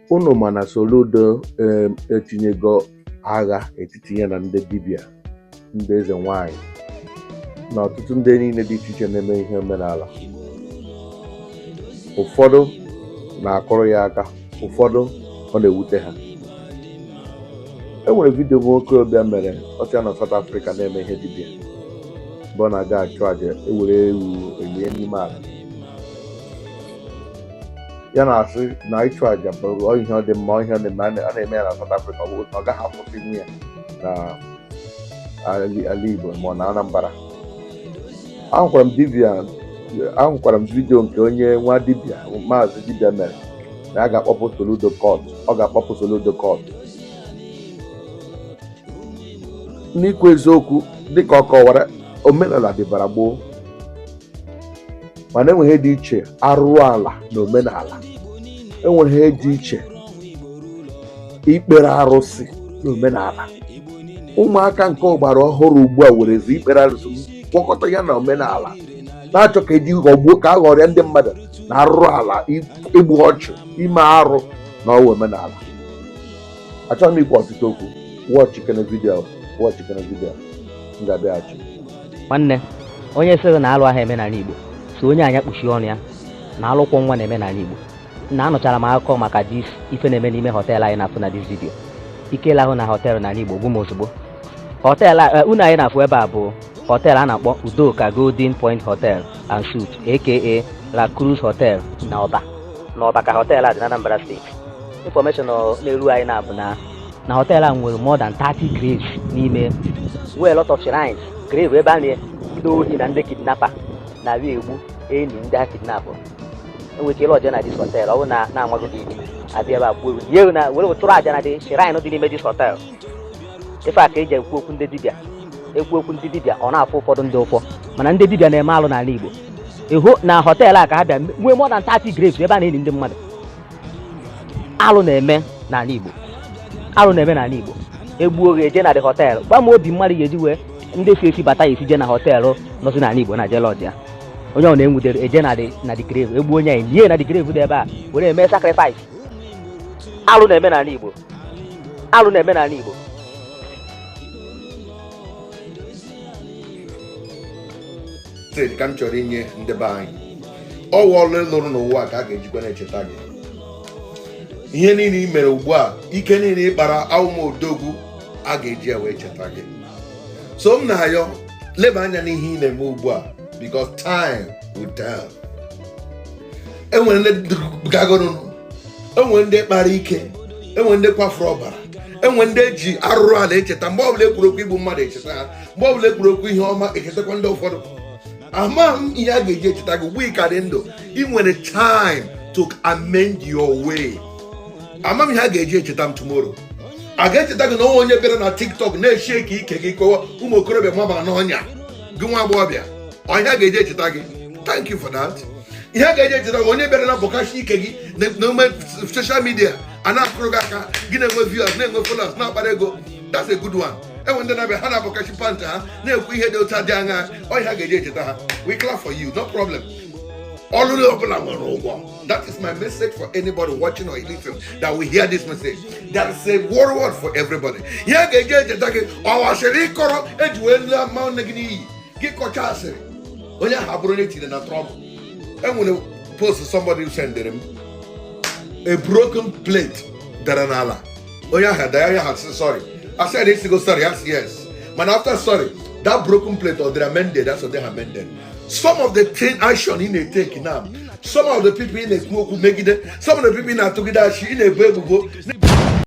unu mana Soludo etinyego agha etiti ya na ndị dibịa ndị eze nwanyị na ọtụtụ ndị niile dị iche iche na-eme ihe omenala. Ụfọdụ na-akụrụ ya aka, ụfọdụ ọ na-ewute ha. E nwere vidio nwokorobịa mere ọcha na South Africa na-eme ihe dibịa mgbe ọ na-aga achụ aja ewere ewu elie n'ime ala. Ya na-asị na ịchụ aja bụ ihe ọ dị mma, ihe ọ dị mma a na-eme ya na South Africa, ọ gaghị akwụsị ya na ala Igbo ma ọ na Anambra. Ahụkwara m vidio nke onye nwa dibịa maazị dibịa mere na a ga-akpọpụ Soludo court. Ọ ga-akpọpụ Soludo court. N'ikwu eziokwu, dịka ọ kọwara, omenala dịbara gboo, mana enweghị dị iche arụrụ ala na omenala. Enweghị dị iche ikpere arụsị na omenala. Ụmụaka nke ọgbara ọhụrụ ugbu a werezi ikpere arụsị gwakọta ya na omenala, na-achọ ka eji ghọgbuo ka a ghọrịa ndị mmadụ na arụrụ ala, igbu ọchụ, ime arụ na ọwa omenala. Achọghị m ikwu ọtụtụ okwu. Wọchikene vidio m ga-abịaghachi. Nwanne onye sịrị na alụ ahụ emenala Igbo so onye anya kpuchie ọnụ ya na alụkwọ nwa na-emenala Igbo. Na anụchara m akụkọ maka dis ife na-eme n'ime họteelụ anyị na-afụ na dis vidio. Ikele ahụ na họteelụ n'ala Igbo gbu m ozugbo. Họteelụ unu anyị na-afụ ebe a bụ họteelụ a na-akpọ Udoka Golden Point Hotel and Suites aka La Cruz Hotel na Ọba ka họteelụ a dị na Anambra steeti. Information na-eru anyị na-abụ na họteelụ a nwere more than 30 graves n'ime, wee lot of shrines, grave ebe a na-ndị ohi na ndị kidnapper na-abịa egbu enyi ndị a kidnapper. Enwere ike ọjọọ na dis hotel, ọ bụ na-amaghị dị abịa ebe a gbuo ewu na were tụrụ aja na dị shrine dị n'ime dis hotel. Ife a ka eji ekwu okwu ndị dibịa. Ekwu okwu ndị dibịa ọ na-afụ ụfọdụ ndị ụfọ, mana ndị dibịa na-eme alụ n'ala Igbo. Ịhụ na họteelụ a ka ha bịa nwee more than 30 graves ebe a na-eli ndị mmadụ. Alụ na-eme n'ala Igbo. Alụ na-eme n'ala Igbo. Egbuo oge eje na dị họteelụ. Gba ma obi mmadụ ga-eji wee ndị esi bata ya esi je na họteelụ nọzi n'ala Igbo na jelọji ya. Onye ọ na-enwudere eje na dị grave, egbuo onye anyị lie na dị grave dị ebe a were eme sacrifice. Alụ na-eme n'ala Igbo. Alụ na-eme n'ala Igbo. Ka m chọrọ inye ndị be anyị ọwa ọlụ lụrụ n'ụwa ka a ga-ejikwa na-echeta gị. Ihe niile i mere ugbu a, ike niile ịkpara awụmodogwu, a ga-eji ya wee cheta gị. So m na-ayọ leba anya n'ihe ị na-eme ugbu a, because time will tell. Enwere ndị gagoro, enwere ndị kpara ike, enwere ndị kwafuru ọbara, enwere ndị eji arụrụ ala echeta. Mgbe ọbụla ekwuru okwu igbu mmadụ echeta ha, mgbe ọbụla ekwuru okwu ihe ọma echetakwa ndị ụfọdụ. Ama m ihe a ga-eji echeta gị ugbu ka dị ndụ, ị nwere time to amend your way. Ama m ihe a ga-eji echeta m tomorrow. A ga-echeta gị na onwe onye bịara na TikTok na-eshi ike gị kọwa ụmụ okorobịa maba n'ọnya gị nwa agbọghọbịa. Ihe a ga-eji echeta gị. Thank you for that. Ihe a ga-eji echeta gị onye bịara na bọkashi ike gị n'ime social media a na-akụrụ gị aka, gị na-enwe viewers, na-enwe followers, na-akpara ego. That's a good one. Enwe ndị na-abịa ha na-abọkashi pant ha na-ekwu ihe dị otu adị anya. Ọ ihe a ga-eji echeta ha. We clap for you, no problem. All over that is my message for anybody watching or listening that will hear this message. That is a word for everybody. Here get our sherikoro edwella mount negni gikocha asiri. Only habronate in a trouble. And when I post somebody who sent them a broken plate that an Allah. Oh yeah, had sorry. I said this to go sorry. Yes. But after sorry, that broken plate or they amended, that's what they amended. Some of the action in a take now, some of the people in a group who make it, some of the people in a together in a baby.